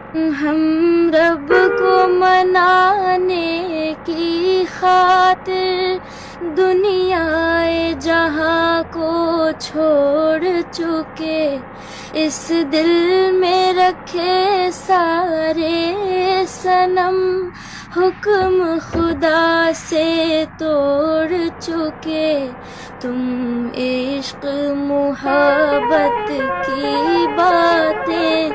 हम रब को मनाने की खातिर दुनियाए जहां को छोड़ चुके, इस दिल में रखे सारे सनम हुक्म खुदा से तोड़ चुके। तुम इश्क मुहब्बत की बातें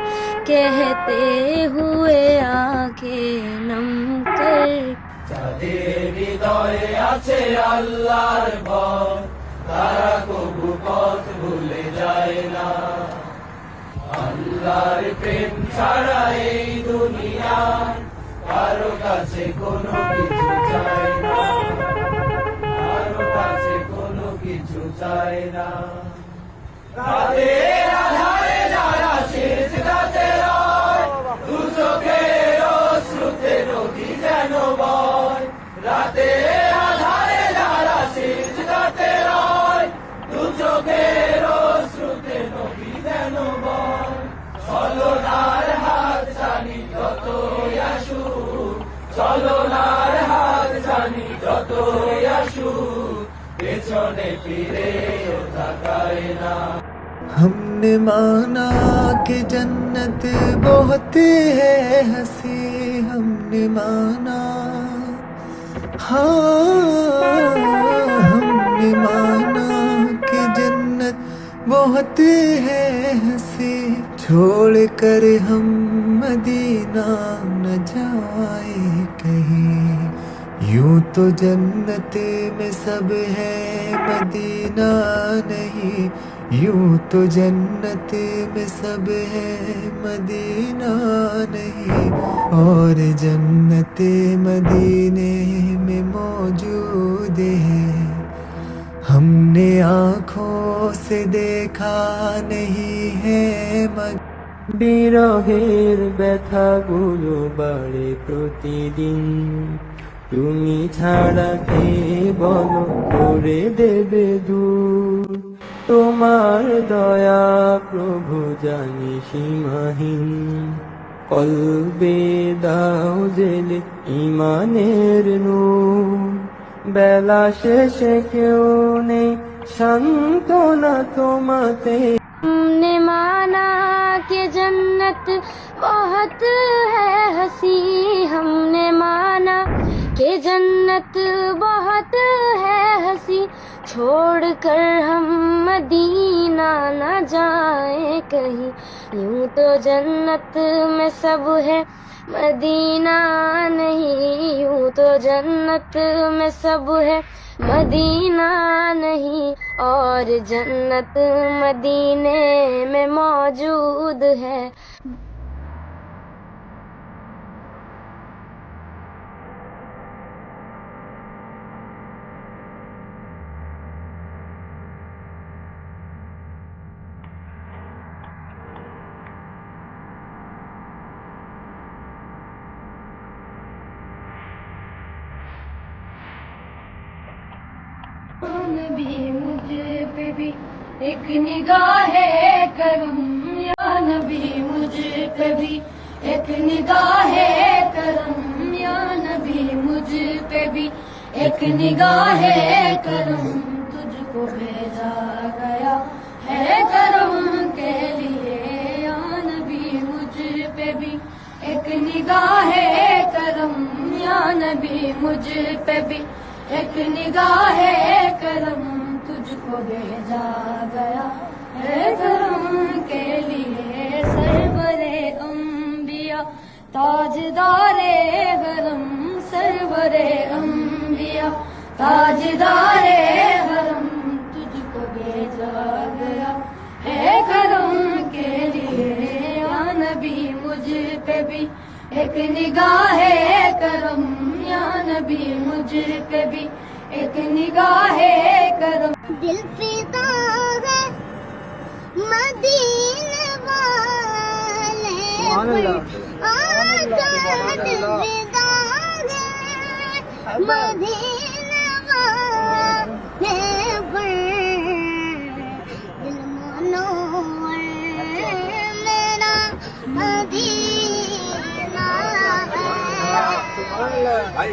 कहते हुए आंखें नम कर। যাদের হৃদয়ে আছে আল্লাহর ভয়, তারা কবু পথ ভুলে যায় না। আল্লাহর প্রেম ছাড়া এই দুনিয়ায় কারো কাছে কোনো কিছু চায় না, কারো কাছে কোনো কিছু চায় না। রাতের আঁধারে যারা সিজদাতে রয়, দু চোখের অশ্রুতে নদী যেন বয়। রাতের আঁধারে যারা সিজদাতে রয়, দু চোখের অশ্রুতে নদী যেন বয়। চলনার হাত জানি যতই আসুক, চলনার হাত জানি যতই আসুক, পেছনে ফিরেও তাকায় না। हमने माना कि जन्नत बहुत है हंसी, हमने माना, हाँ हमने माना कि जन्नत बहुत है हंसी, छोड़ कर हम मदीना न जाए कहीं। यूं तो जन्नत में सब है मदीना नहीं, यूं तो जन्नत में सब है मदीना नहीं। और जन्नत मदीने में मौजूद है, हमने आँखों से देखा नहीं है বিরহের ব্যথাগুলো বাড়ে প্রতিদিন, তুমি ছাড়া কে বলো করে দেবে দূর। তোমার দয়া প্রভু জানি সীমাহীন, কলবে দাও জেলে ইমানের নূর। বেলা শেষে কেউ নেই সান্ত্বনা তোমাতে। हमने माना कि जन्नत बहुत है हंसी, हमने माना कि जन्नत बहुत है हंसी, छोड़कर हम मदीना न जाए कहीं। यूं तो जन्नत में सब है मदीना नहीं, यूं तो जन्नत में सब है मदीना नहीं। और जन्नत मदीने में मौजूद है। नबी मुझे पे भी एक निगाह करम, या नबी मुझे पे भी एक निगाह करम, या नबी मुझे पे भी एक निगाह करम। तुझको भेजा गया है करम के लिए, या नबी मुझे पे भी एक निगाह करम, या नबी मुझे पे भी एक निगाह करम। तुझको भेजा गया है करम के लिए, सरवरे अंबिया ताजदारे हरम, सरवरे अंबिया ताजदारे हरम। तुझको भेजा गया है करम के लिए, या नबी मुझ पे भी एक निगाह करम, या नबी मुझ पे भी एक निगाह करम। दिल फिदा है मदीने वाले पर, आजाद फिदा है मदीने वाले पर। दिल मनोवर मेरा मदीना ভাই